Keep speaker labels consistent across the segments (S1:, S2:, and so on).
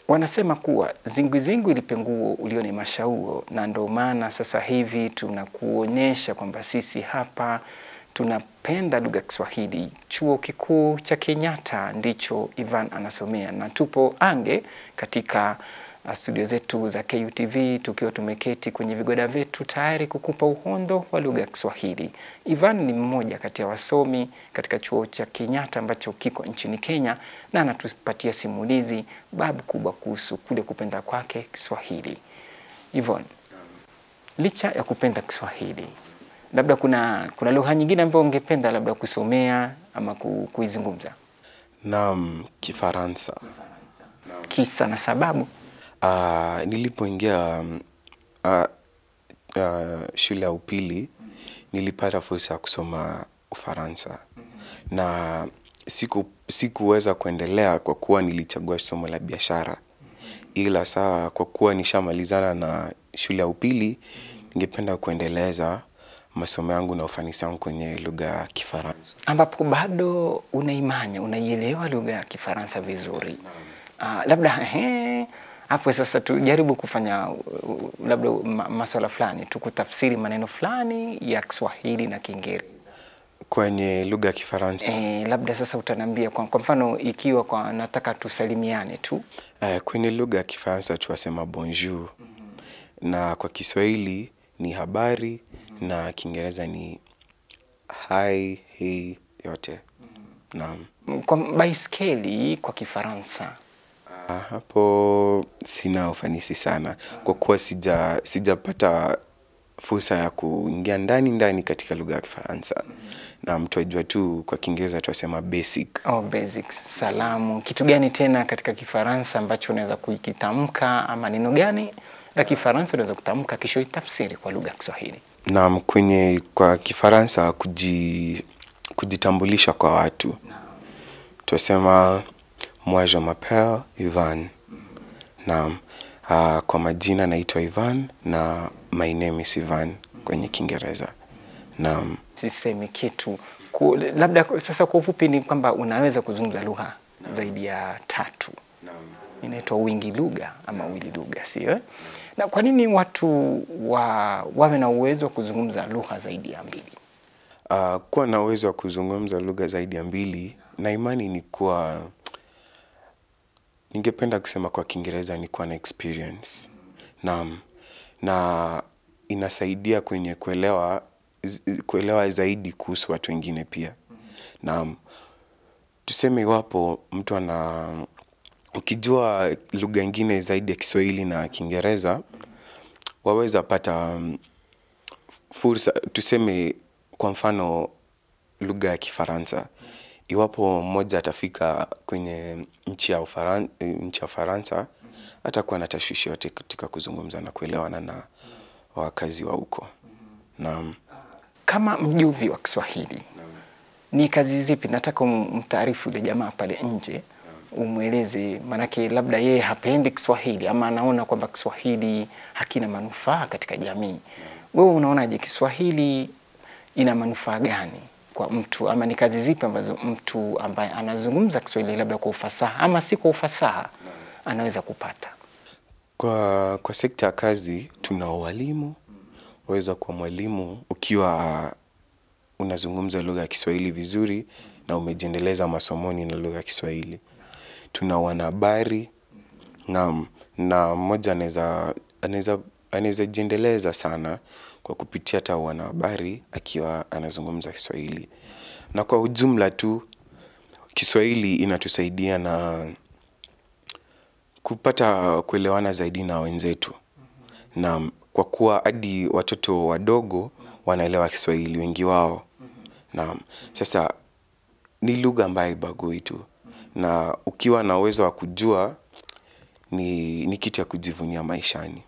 S1: Wanasema kuwa zingu ilipenguo ulione mashauo, na ndo maana sasa hivi tunakuonyesha kwamba sisi hapa tunapenda lugha ya Kiswahili. Chuo Kikuu cha Kenyatta ndicho Ivan anasomea, na tupo Ange katika studio zetu za KUTV tukiwa tumeketi kwenye vigoda vyetu tayari kukupa uhondo wa lugha ya Kiswahili. Ivan ni mmoja kati ya wasomi katika chuo cha Kenyatta ambacho kiko nchini Kenya, na anatupatia simulizi babu kubwa kuhusu kule kupenda kwake Kiswahili. Ivan, licha ya kupenda Kiswahili, labda kuna lugha nyingine ambayo ungependa labda kusomea ama kuizungumza?
S2: Naam, Kifaransa.
S1: Kisa na sababu?
S2: Nilipoingia shule ya upili nilipata fursa ya kusoma Ufaransa. Na sikuweza kuendelea kwa kuwa nilichagua somo la biashara. Ila saa kwa kuwa nishamalizana na shule ya upili, ningependa kuendeleza masomo yangu na ufanisi wangu kwenye lugha ya Kifaransa.
S1: Ambapo bado unaielewa lugha ya Kifaransa vizuri. Labda hapo sasa tujaribu kufanya labda masuala fulani, tukutafsiri maneno fulani ya Kiswahili na Kiingereza
S2: kwenye lugha ya Kifaransa.
S1: Labda sasa utaniambia kwa mfano ikiwa nataka tusalimiane tu.
S2: Kwenye lugha ya Kifaransa tuwasema bonjour. Na kwa Kiswahili ni habari, na Kiingereza ni hi, hey, yote. Naam.
S1: Kwa baiskeli kwa Kifaransa?
S2: Hapo sina ufanisi sana kwa kuwa sijapata fursa ya kuingia ndani katika lugha ya Kifaransa. Na mtu ajua tu kwa Kiingereza tuwasema basic.
S1: Basic. Salamu. Kitu gani tena katika Kifaransa ambacho unaweza kukitamka, ama neno gani la Kifaransa unaweza kutamka kisha itafsiri kwa lugha ya Kiswahili?
S2: Naam, kwa Kifaransa kujitambulisha kwa watu. Tuwasema moi je m'appelle Ivan. Naam, kwa majina naitwa Ivan na my name is Ivan kwenye Kiingereza. Naam.
S1: Sisemi kitu. Labda sasa kwa ufupi ni kwamba unaweza kuzungumza lugha zaidi ya 3.
S2: Naam.
S1: Inaitwa wingi lugha ama wili lugha, sio? Na kwa nini watu wawe na uwezo wa kuzungumza lugha zaidi ya 2?
S2: Kuwa na uwezo wa kuzungumza lugha zaidi ya 2, na imani ni kuwa, ningependa kusema kwa Kiingereza ni kuwa na experience. Naam. Na inasaidia kwenye kuelewa zaidi kuhusu watu wengine pia. Naam. Tuseme iwapo mtu ukijua lugha nyingine zaidi ya Kiswahili na Kiingereza, waweza pata fursa. Tuseme kwa mfano lugha ya Kifaransa, iwapo mmoja atafika kwenye nchi ya Ufaransa, atakuwa na tashwishi yote katika kuzungumza na kuelewana na wakazi wa huko. Naam.
S1: Kama mjuvi wa Kiswahili, ni kazi zipi nataka umtaarifu yule jamaa pale nje, umweleze, manake labda yeye hapendi Kiswahili ama anaona kwamba Kiswahili hakina manufaa katika jamii. Wewe unaonaje Kiswahili ina manufaa gani kwa mtu, ama ni kazi zipi ambazo mtu ambaye anazungumza Kiswahili labda kwa ufasaha ama si kwa ufasaha anaweza kupata?
S2: Kwa sekta ya kazi tuna walimu. Waweza kuwa mwalimu ukiwa unazungumza lugha ya Kiswahili vizuri na umejiendeleza masomoni na lugha ya Kiswahili. Tuna wanahabari, na mmoja anaweza jiendeleza sana kwa kupitia hata wanahabari akiwa anazungumza Kiswahili. Na kwa ujumla tu Kiswahili inatusaidia na kupata kuelewana zaidi na wenzetu. Na kwa kuwa hadi watoto wadogo wanaelewa Kiswahili wengi wao. Naam. Sasa ni lugha ambayo haibagui tu. Na ukiwa na uwezo wa kujua ni kitu ya kujivunia maishani.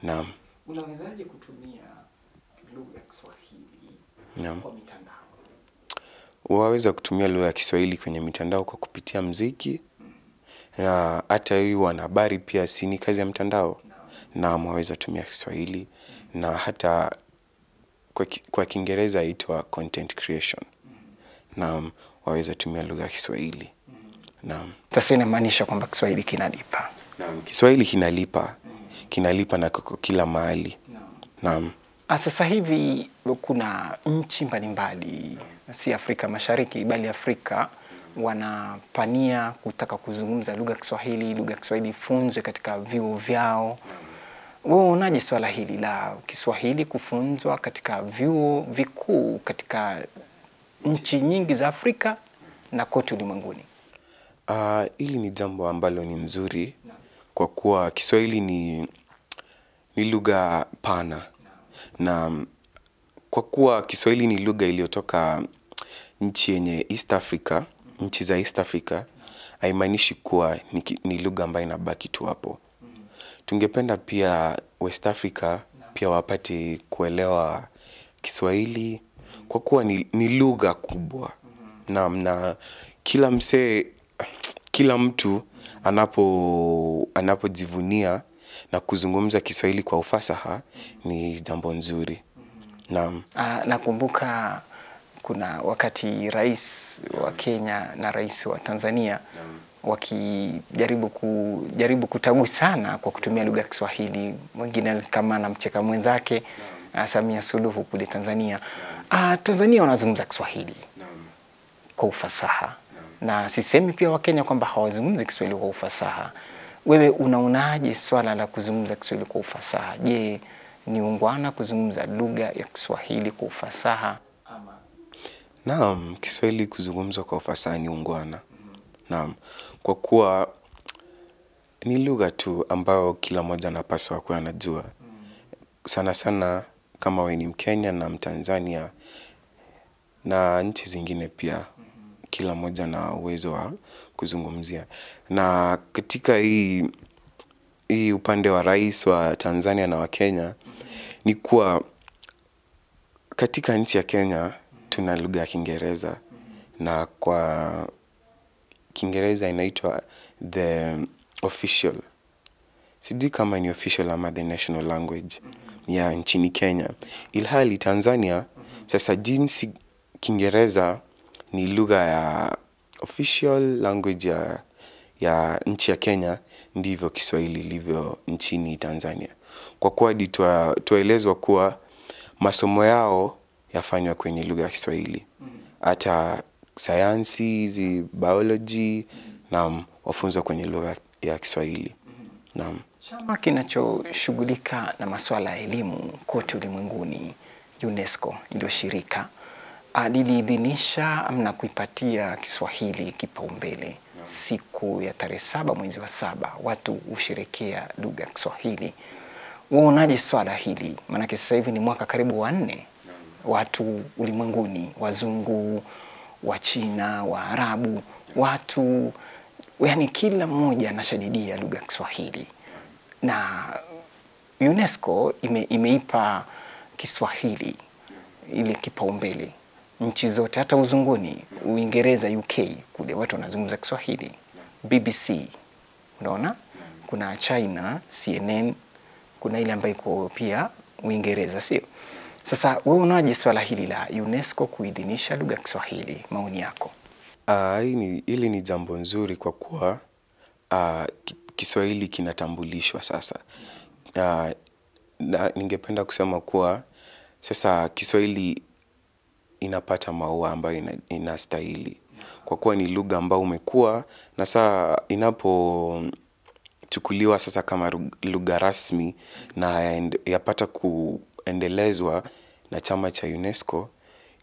S2: Naam.
S1: Unawezaje kutumia lugha ya Kiswahili kwa mitandao?
S2: Waweza kutumia lugha ya Kiswahili kwenye mitandao kwa kupitia muziki. Na hata hii wanahabari pia si ni kazi ya mtandao. Naam, waweza tumia Kiswahili, na hata kwa Kiingereza inaitwa content creation. Naam, waweza tumia lugha ya Kiswahili. Naam.
S1: Sasa inamaanisha kwamba Kiswahili kinalipa.
S2: Naam, Kiswahili kinalipa na kiko kila mahali. Naam.
S1: Sasa hivi kuna nchi mbalimbali, si Afrika Mashariki bali Afrika, wanapania kutaka kuzungumza lugha ya Kiswahili, lugha ya Kiswahili ifunzwe katika vyuo vyao. Wewe unaje swala hili la Kiswahili kufunzwa katika vyuo vikuu katika nchi nyingi za Afrika na kote ulimwenguni?
S2: Hili ni jambo ambalo ni nzuri kwa kuwa Kiswahili ni lugha pana. Na kwa kuwa Kiswahili ni lugha iliyotoka nchi yenye East Africa, nchi za East Africa, haimaanishi kuwa ni lugha ambayo inabaki tu hapo. Tungependa pia West Africa pia wapate kuelewa Kiswahili kwa kuwa ni lugha kubwa. Na kila mtu anapojivunia na kuzungumza Kiswahili kwa ufasaha ni jambo nzuri. Naam.
S1: Nakumbuka kuna wakati rais wa Kenya na rais wa Tanzania wakijaribu kutabu sana kwa kutumia lugha ya Kiswahili, mwingine kama anamcheka mwenzake, Samia Suluhu kule Tanzania. Tanzania wanazungumza Kiswahili kwa ufasaha. Na sisemi pia wa Kenya kwamba hawazungumzi Kiswahili kwa ufasaha. Wewe unaonaje swala la kuzungumza Kiswahili kwa ufasaha? Je, ni ungwana kuzungumza lugha ya Kiswahili kwa ufasaha?
S2: Naam, Kiswahili kuzungumzwa kwa ufasaha ni ungwana. Naam, kwa kuwa ni lugha tu ambayo kila mmoja anapaswa kuwa anajua. Sana sana kama wewe ni Mkenya na Mtanzania na nchi zingine pia, kila mmoja na uwezo wa kuzungumzia. Na katika hii upande wa rais wa Tanzania na wa Kenya ni kuwa katika nchi ya Kenya tuna lugha ya Kiingereza, na kwa Kiingereza inaitwa the official, sijui kama ni official ama the national language ya nchini Kenya. Ilhali Tanzania sasa jinsi Kiingereza ni lugha ya official language ya nchi ya Kenya, ndivyo Kiswahili ilivyo nchini Tanzania. Kwa kuwa tuelezwa kuwa masomo yao yafanywa kwenye lugha ya Kiswahili. Hata sayansi, biology na wafunzwa kwenye lugha ya Kiswahili. Naam.
S1: Chama kinachoshughulika na masuala ya elimu kote ulimwenguni, UNESCO, ndio shirika liliidhinisha na kuipatia Kiswahili kipaumbele. Siku ya tarehe 7 mwezi wa 7 watu husherekea lugha ya Kiswahili. Unaonaje swala hili? Maana sasa hivi ni mwaka karibu wa 4 watu ulimwenguni, wazungu, wa China, wa Arabu, watu yani kila mmoja anashadidia lugha ya Kiswahili. Na UNESCO imeipa Kiswahili ile kipaumbele. Nchi zote hata uzunguni, Uingereza, UK, kule watu wanazungumza Kiswahili. BBC, unaona? Kuna China, CNN, kuna ile ambayo iko pia Uingereza, sio? Sasa wewe unaje swala hili la UNESCO kuidhinisha lugha ya Kiswahili? Maoni yako?
S2: Hili ni jambo nzuri kwa kuwa Kiswahili kinatambulishwa sasa. Na ningependa kusema kuwa sasa Kiswahili inapata maua ambayo inastahili. Kwa kuwa ni lugha ambayo umekuwa na sasa inapochukuliwa sasa kama lugha rasmi na yapata kuendelezwa na chama cha UNESCO,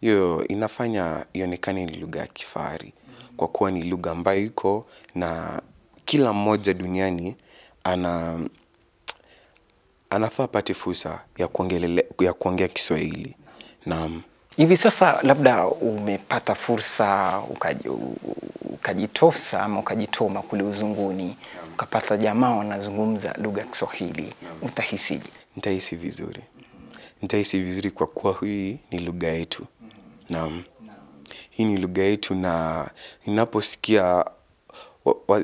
S2: hiyo inafanya ionekane ni lugha ya kifahari. Kwa kuwa ni lugha ambayo iko na kila mmoja duniani anafaa apate fursa ya kuongea Kiswahili. Naam.
S1: Hivi sasa labda umepata fursa ukajitosa ama ukajitoma kule uzunguni, ukapata jamaa wanazungumza lugha ya Kiswahili, utahisije?
S2: Nitahisi vizuri. Nitahisi vizuri kwa kuwa hii ni lugha yetu. Naam. Hii ni lugha yetu, na ninaposikia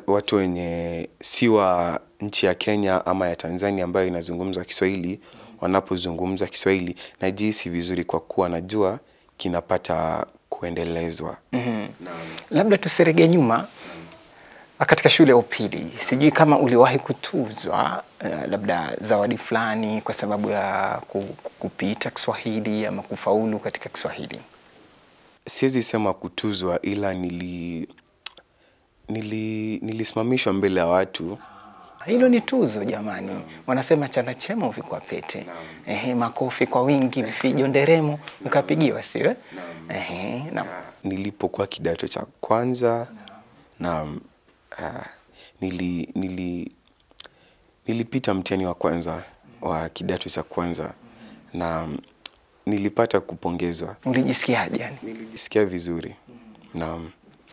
S2: watu wenye si wa nchi ya Kenya ama ya Tanzania ambayo inazungumza Kiswahili wanapozungumza Kiswahili, najihisi vizuri kwa kuwa najua kinapata kuendelezwa.
S1: Labda tuserege nyuma. Katika shule ya upili, sijui kama uliwahi kutuzwa labda zawadi fulani kwa sababu ya kupita Kiswahili ama kufaulu katika Kiswahili?
S2: Siwezi sema kutuzwa, ila nilisimamishwa mbele ya watu.
S1: Hilo ni tuzo jamani. Wanasema chanda chema huvikwa pete. Makofi kwa wingi, vifijo, nderemo mkapigiwa, sio?
S2: Nilipokuwa kidato cha kwanza na nilipita mtihani wa kwanza wa kidato cha kwanza na nilipata kupongezwa.
S1: Ulijisikiaje yani?
S2: Nilijisikia vizuri. Naam.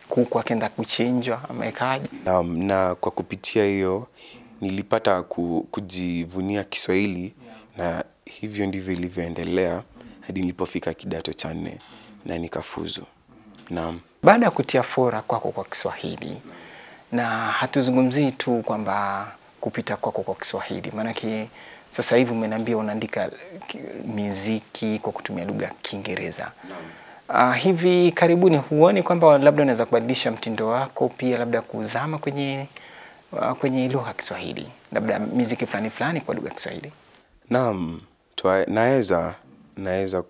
S1: Kuku akaenda kuchinjwa ama ikaje?
S2: Na kwa kupitia hiyo nilipata kujivunia Kiswahili, na hivyo ndivyo ilivyoendelea hadi nilipofika kidato cha 4 na nikafuzu. Naam.
S1: Baada ya kutia fora kwako kwa Kiswahili, na hatuzungumzii tu kwamba kupita kwako kwa Kiswahili, maanake sasa hivi umeniambia unaandika muziki kwa kutumia lugha ya Kiingereza. Hivi karibuni huoni kwamba labda unaweza kubadilisha mtindo wako pia, labda kuzama kwenye lugha ya Kiswahili, labda muziki fulani kwa lugha ya Kiswahili?
S2: Naam, naweza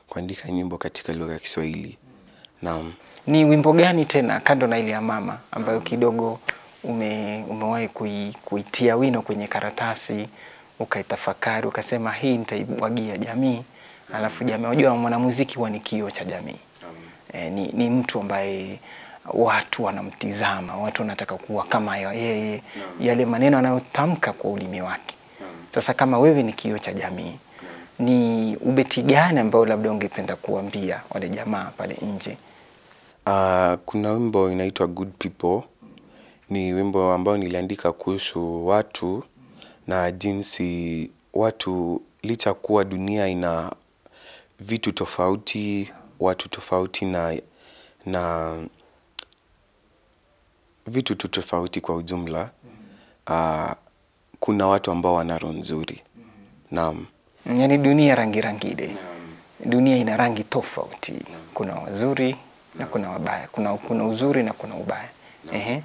S2: kuandika nyimbo katika lugha ya Kiswahili. Naam.
S1: Ni wimbo gani tena kando na ile ya mama ambayo kidogo umewahi kuitia wino kwenye karatasi, ukaitafakari, ukasema hii nitaibwagia jamii, alafu jamii, unajua mwanamuziki huwa ni kioo cha jamii. Ni mtu ambaye watu wanamtizama, watu wanataka kuwa kama yeye, yale maneno anayotamka kwa ulimi wake. Sasa kama wewe ni kioo cha jamii, ni ubeti gani ambao labda ungependa kuambia wale jamaa pale nje?
S2: Kuna wimbo inaitwa Good People. Ni wimbo ambao niliandika kuhusu watu na jinsi watu, licha kuwa dunia ina vitu tofauti, watu tofauti na vitu tofauti kwa ujumla, kuna watu ambao wana roho nzuri. Naam.
S1: Yaani dunia rangi ile. Dunia ina rangi tofauti. Kuna wazuri na kuna wabaya. Kuna uzuri na kuna ubaya.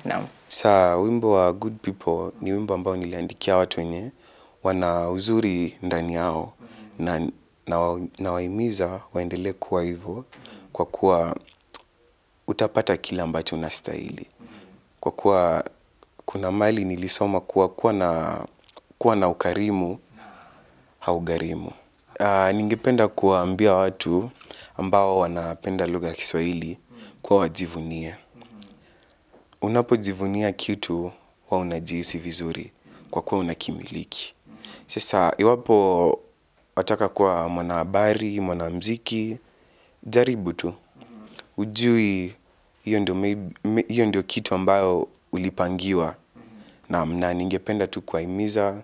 S1: Naam.
S2: Sasa wimbo wa Good People ni wimbo ambao niliandikia watu wenye wana uzuri ndani yao, na wahimiza waendelee kuwa hivyo, kwa kuwa utapata kile ambacho unastahili. Kwa kuwa kuna mali nilisoma kuwa na ukarimu haugharimu. Ningependa kuwaambia watu ambao wanapenda lugha ya Kiswahili kuwa wajivunie. Unapojivunia kitu huwa unajihisi vizuri kwa kuwa unakimiliki. Sasa iwapo wataka kuwa mwanahabari, mwanamuziki, jaribu tu. Ujui hiyo ndio kitu ambayo ulipangiwa. Na ningependa tu kuwahimiza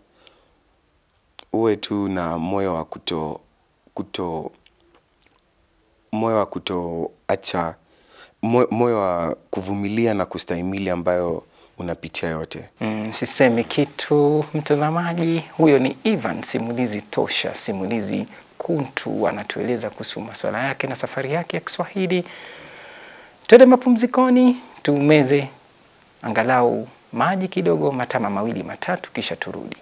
S2: uwe tu na moyo wa kuvumilia na kustahimili ambayo unapitia yote.
S1: Sisemi kitu mtazamaji, huyo ni Ivan, simulizi tosha, simulizi kuntu, anatueleza kuhusu masuala yake na safari yake ya Kiswahili. Twende mapumzikoni, tumeze angalau maji kidogo, matama 2 matatu, kisha turudi.